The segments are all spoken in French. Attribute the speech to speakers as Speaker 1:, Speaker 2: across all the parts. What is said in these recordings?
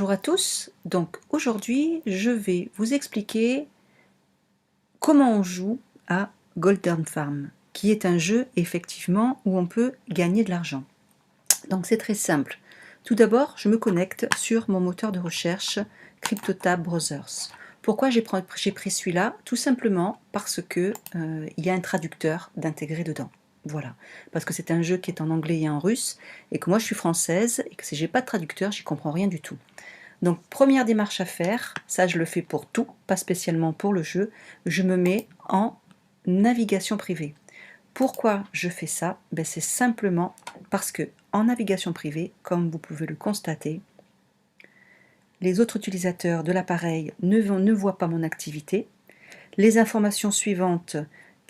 Speaker 1: Bonjour à tous, donc aujourd'hui je vais vous expliquer comment on joue à Golden Farm, qui est un jeu effectivement où on peut gagner de l'argent. Donc c'est très simple. Tout d'abord je me connecte sur mon moteur de recherche CryptoTab Brothers. Pourquoi j'ai pris celui-là? Tout simplement parce que il y a un traducteur d'intégrer dedans. Voilà, parce que c'est un jeu qui est en anglais et en russe, et que moi je suis française, et que si j'ai pas de traducteur, j'y comprends rien du tout. Donc première démarche à faire, ça je le fais pour tout, pas spécialement pour le jeu, je me mets en navigation privée. Pourquoi je fais ça? C'est simplement parce que en navigation privée, comme vous pouvez le constater, les autres utilisateurs de l'appareil ne voient pas mon activité. Les informations suivantes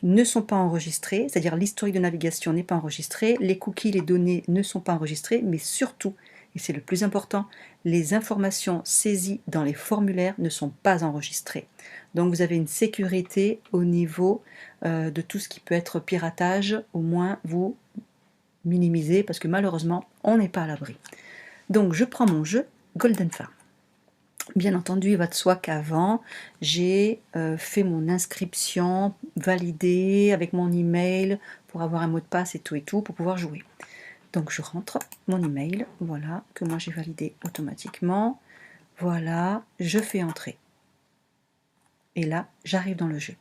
Speaker 1: ne sont pas enregistrées, c'est-à-dire l'historique de navigation n'est pas enregistré, les cookies, les données ne sont pas enregistrées, mais surtout, et c'est le plus important, les informations saisies dans les formulaires ne sont pas enregistrées. Donc vous avez une sécurité au niveau de tout ce qui peut être piratage, au moins vous minimisez, parce que malheureusement, on n'est pas à l'abri. Donc je prends mon jeu Golden Farm. Bien entendu, il va de soi qu'avant, j'ai fait mon inscription validée avec mon email pour avoir un mot de passe et tout, pour pouvoir jouer. Donc je rentre mon email, voilà, que moi j'ai validé automatiquement. Voilà, je fais entrer. Et là, j'arrive dans le jeu.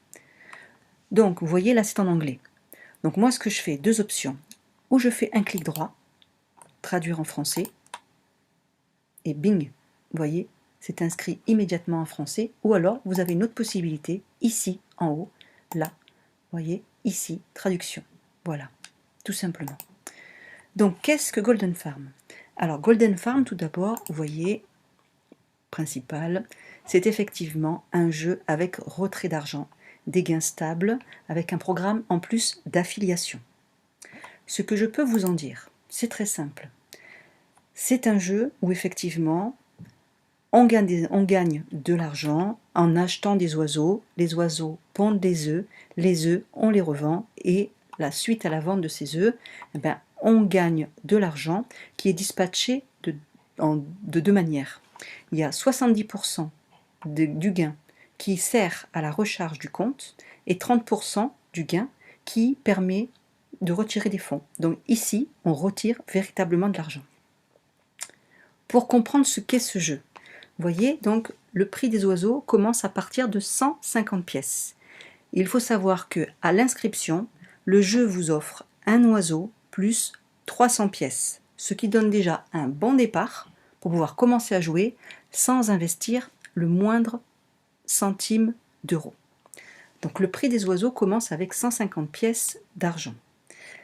Speaker 1: Donc, vous voyez, là c'est en anglais. Donc moi, ce que je fais, deux options. Ou je fais un clic droit, traduire en français, et bing, vous voyez, c'est inscrit immédiatement en français, ou alors vous avez une autre possibilité, ici, en haut, là, vous voyez, ici, traduction. Voilà, tout simplement. Donc, qu'est-ce que Golden Farm? Alors, Golden Farm, tout d'abord, vous voyez, principal, c'est effectivement un jeu avec retrait d'argent, des gains stables, avec un programme en plus d'affiliation. Ce que je peux vous en dire, c'est très simple. C'est un jeu où effectivement, on gagne de l'argent en achetant des oiseaux, les oiseaux pondent des œufs, les œufs, on les revend, et la suite à la vente de ces œufs, on gagne de l'argent qui est dispatché de deux manières. Il y a 70% du gain qui sert à la recharge du compte et 30% du gain qui permet de retirer des fonds. Donc ici, on retire véritablement de l'argent. Pour comprendre ce qu'est ce jeu, vous voyez, donc le prix des oiseaux commence à partir de 150 pièces. Il faut savoir que à l'inscription, le jeu vous offre un oiseau plus 300 pièces, ce qui donne déjà un bon départ pour pouvoir commencer à jouer sans investir le moindre centime d'euro. Donc le prix des oiseaux commence avec 150 pièces d'argent.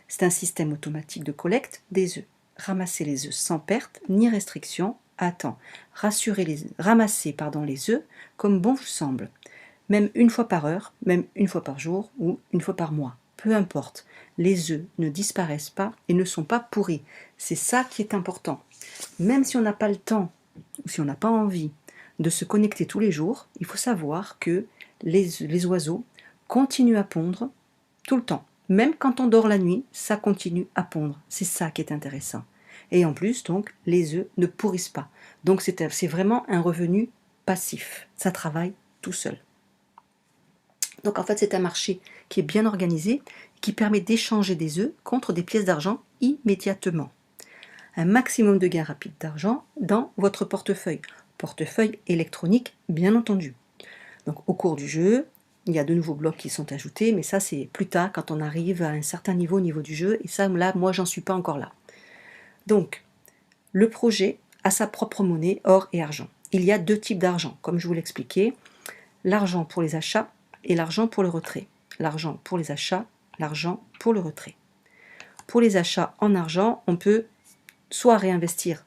Speaker 1: C'est un système automatique de collecte des œufs. Ramasser les œufs sans perte ni restriction à temps. Ramasser les œufs comme bon vous semble. Même une fois par heure, même une fois par jour ou une fois par mois. Peu importe, les œufs ne disparaissent pas et ne sont pas pourris. C'est ça qui est important. Même si on n'a pas le temps ou si on n'a pas envie de se connecter tous les jours, il faut savoir que les oiseaux continuent à pondre tout le temps. Même quand on dort la nuit, ça continue à pondre. C'est ça qui est intéressant. Et en plus, donc, les œufs ne pourrissent pas. Donc c'est vraiment un revenu passif. Ça travaille tout seul. Donc en fait, c'est un marché qui est bien organisé, qui permet d'échanger des œufs contre des pièces d'argent immédiatement. Un maximum de gains rapides d'argent dans votre portefeuille. Portefeuille électronique, bien entendu. Donc au cours du jeu, il y a de nouveaux blocs qui sont ajoutés, mais ça c'est plus tard quand on arrive à un certain niveau au niveau du jeu, et ça là, moi j'en suis pas encore là. Donc, le projet a sa propre monnaie, or et argent. Il y a deux types d'argent, comme je vous l'expliquais, l'argent pour les achats et l'argent pour le retrait. L'argent pour les achats, l'argent pour le retrait. Pour les achats en argent, on peut soit réinvestir,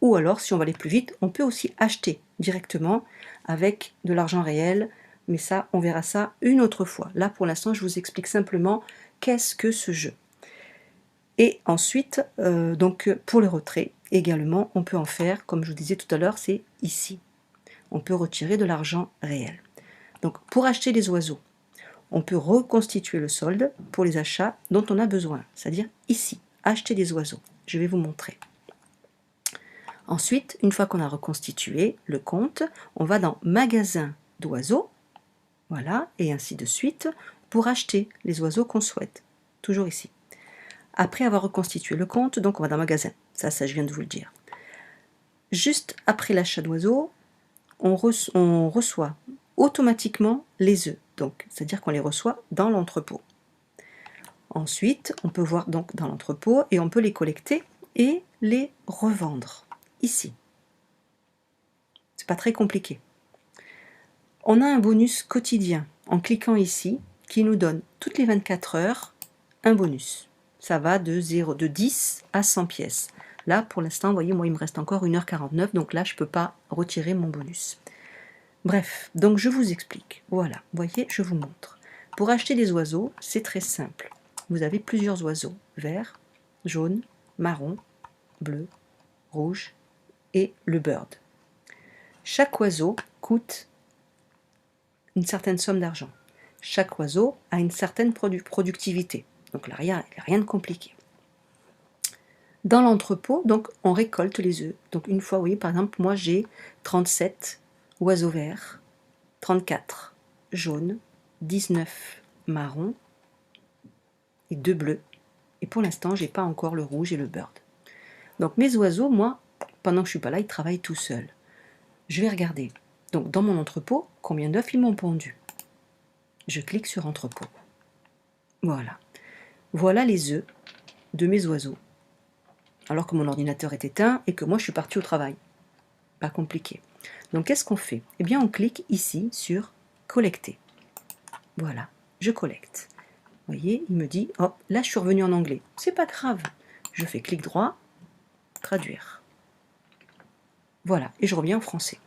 Speaker 1: ou alors, si on va aller plus vite, on peut aussi acheter directement avec de l'argent réel, mais ça, on verra ça une autre fois. Là, pour l'instant, je vous explique simplement qu'est-ce que ce jeu. Et ensuite, donc pour le retrait, également, on peut en faire, comme je vous disais tout à l'heure, c'est ici. On peut retirer de l'argent réel. Donc, pour acheter des oiseaux, on peut reconstituer le solde pour les achats dont on a besoin, c'est-à-dire ici, acheter des oiseaux. Je vais vous montrer. Ensuite, une fois qu'on a reconstitué le compte, on va dans magasin d'oiseaux, voilà, et ainsi de suite, pour acheter les oiseaux qu'on souhaite. Toujours ici. Après avoir reconstitué le compte, donc on va dans magasin. Ça je viens de vous le dire. Juste après l'achat d'oiseaux, on reçoit automatiquement les œufs. Donc, c'est-à-dire qu'on les reçoit dans l'entrepôt. Ensuite, on peut voir donc dans l'entrepôt et on peut les collecter et les revendre ici. C'est pas très compliqué. On a un bonus quotidien en cliquant ici qui nous donne toutes les 24 heures un bonus. Ça va de 10 à 100 pièces. Là, pour l'instant, vous voyez, moi, il me reste encore 1h49, donc là, je ne peux pas retirer mon bonus. Bref, donc je vous explique. Voilà, vous voyez, je vous montre. Pour acheter des oiseaux, c'est très simple. Vous avez plusieurs oiseaux, vert, jaune, marron, bleu, rouge et le bird. Chaque oiseau coûte une certaine somme d'argent. Chaque oiseau a une certaine productivité. Donc là, il n'y a rien de compliqué. Dans l'entrepôt, donc, on récolte les œufs. Donc une fois, vous voyez, par exemple, moi j'ai 37 oiseaux verts, 34 jaunes, 19 marrons et 2 bleus. Et pour l'instant, j'ai pas encore le rouge et le bird. Donc mes oiseaux, moi, pendant que je suis pas là, ils travaillent tout seuls. Je vais regarder. Donc dans mon entrepôt, combien d'œufs ils m'ont pondu. Je clique sur entrepôt. Voilà. Voilà les œufs de mes oiseaux. Alors que mon ordinateur est éteint et que moi je suis partie au travail. Pas compliqué. Donc qu'est-ce qu'on fait? Eh bien on clique ici sur collecter. Voilà, je collecte. Vous voyez, il me dit, oh, là je suis revenu en anglais. C'est pas grave. Je fais clic droit, traduire. Voilà, et je reviens en français.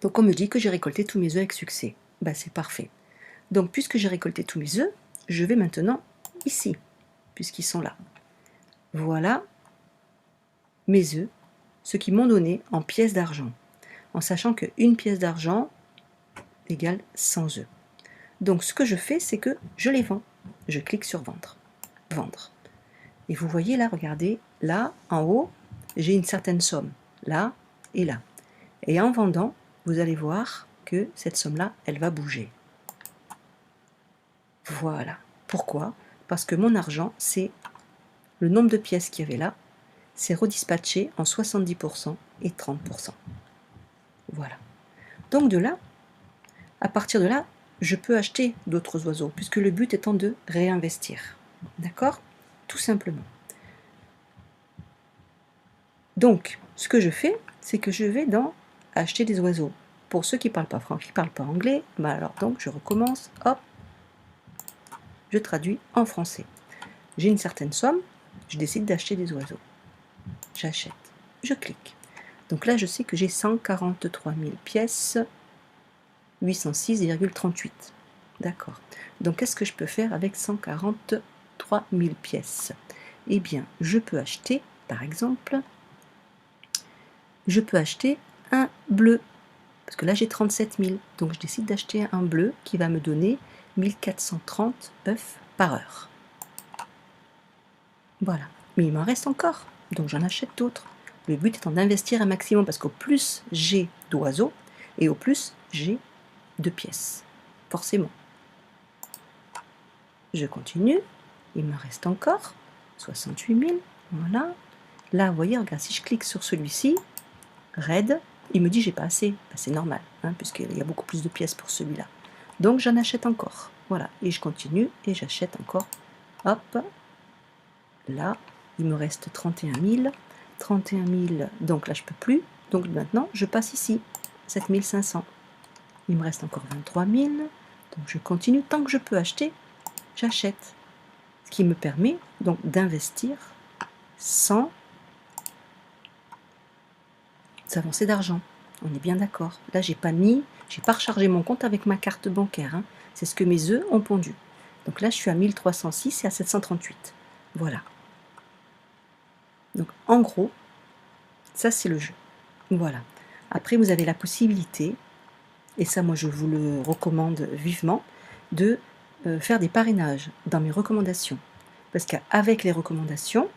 Speaker 1: Donc on me dit que j'ai récolté tous mes œufs avec succès. Ben, c'est parfait. Donc puisque j'ai récolté tous mes œufs, je vais maintenant ici, puisqu'ils sont là. Voilà mes œufs, ce qu'ils m'ont donné en pièces d'argent, en sachant qu'une pièce d'argent égale 100 œufs. Donc ce que je fais, c'est que je les vends. Je clique sur vendre. Vendre. Et vous voyez là, regardez, là, en haut, j'ai une certaine somme, là et là. Et en vendant, vous allez voir que cette somme-là, elle va bouger. Voilà. Pourquoi? Parce que mon argent, c'est le nombre de pièces qu'il y avait là, c'est redispatché en 70% et 30%. Voilà. Donc de là, à partir de là, je peux acheter d'autres oiseaux, puisque le but étant de réinvestir. D'accord? Tout simplement. Donc, ce que je fais, c'est que je vais dans acheter des oiseaux. Pour ceux qui ne parlent pas français, qui ne parlent pas anglais, bah alors donc je recommence, hop, je traduis en français. J'ai une certaine somme, je décide d'acheter des oiseaux. J'achète, je clique. Donc là, je sais que j'ai 143 000 pièces, 806,38. D'accord. Donc, qu'est-ce que je peux faire avec 143 000 pièces? Eh bien, je peux acheter, par exemple, je peux acheter un bleu. Parce que là, j'ai 37 000. Donc, je décide d'acheter un bleu qui va me donner 1430 œufs par heure. Voilà. Mais il m'en reste encore. Donc, j'en achète d'autres. Le but étant d'investir un maximum parce qu'au plus j'ai d'oiseaux et au plus j'ai de pièces. Forcément. Je continue. Il me reste encore 68 000. Voilà. Là, vous voyez, regarde, si je clique sur celui-ci, Red, il me dit j'ai pas assez. Ben, c'est normal, hein, puisqu'il y a beaucoup plus de pièces pour celui-là. Donc j'en achète encore. Voilà. Et je continue et j'achète encore. Hop. Là, il me reste 31 000. 31 000, donc là je peux plus. Donc maintenant, je passe ici. 7 500. Il me reste encore 23 000. Donc je continue. Tant que je peux acheter, j'achète. Ce qui me permet donc d'investir sans avancer d'argent. On est bien d'accord. Là, j'ai pas rechargé mon compte avec ma carte bancaire. Hein. C'est ce que mes œufs ont pondu. Donc là, je suis à 1306 et à 738. Voilà. Donc en gros, ça c'est le jeu. Voilà. Après, vous avez la possibilité, et ça moi je vous le recommande vivement, de faire des parrainages dans mes recommandations. Parce qu'avec les recommandations,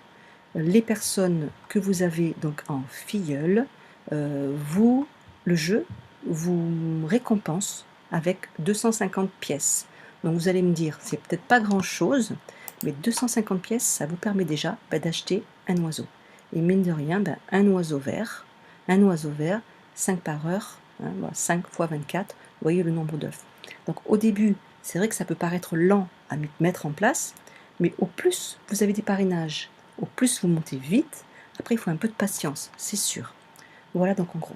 Speaker 1: les personnes que vous avez donc en filleul, le jeu vous récompense avec 250 pièces. Donc vous allez me dire, c'est peut-être pas grand-chose, mais 250 pièces, ça vous permet déjà d'acheter un oiseau. Et mine de rien, un oiseau vert, 5 par heure, hein, 5 fois 24, vous voyez le nombre d'œufs. Donc au début, c'est vrai que ça peut paraître lent à mettre en place, mais au plus vous avez des parrainages, au plus vous montez vite. Après, il faut un peu de patience, c'est sûr. Voilà donc en gros.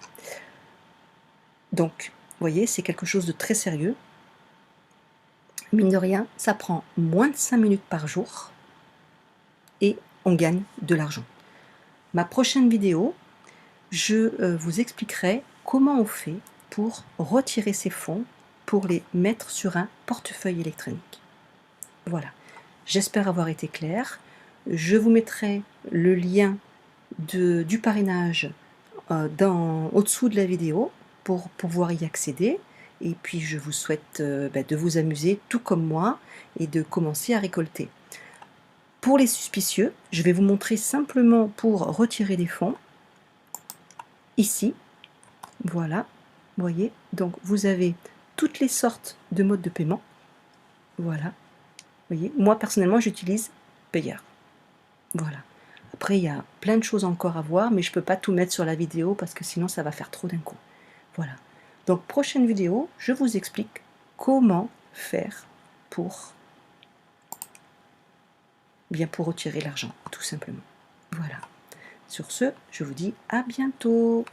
Speaker 1: Donc, vous voyez, c'est quelque chose de très sérieux. Mine de rien, ça prend moins de 5 minutes par jour et on gagne de l'argent. Ma prochaine vidéo, je vous expliquerai comment on fait pour retirer ces fonds pour les mettre sur un portefeuille électronique. Voilà, j'espère avoir été claire. Je vous mettrai le lien du parrainage au-dessous de la vidéo pour pouvoir y accéder. Et puis je vous souhaite de vous amuser tout comme moi et de commencer à récolter. Pour les suspicieux, je vais vous montrer simplement pour retirer des fonds. Ici, voilà, vous voyez, donc vous avez toutes les sortes de modes de paiement. Voilà, vous voyez, moi personnellement j'utilise Payeer. Voilà. Après, il y a plein de choses encore à voir, mais je ne peux pas tout mettre sur la vidéo parce que sinon ça va faire trop d'un coup. Voilà. Donc, prochaine vidéo, je vous explique comment faire pour retirer l'argent, tout simplement. Voilà. Sur ce, je vous dis à bientôt.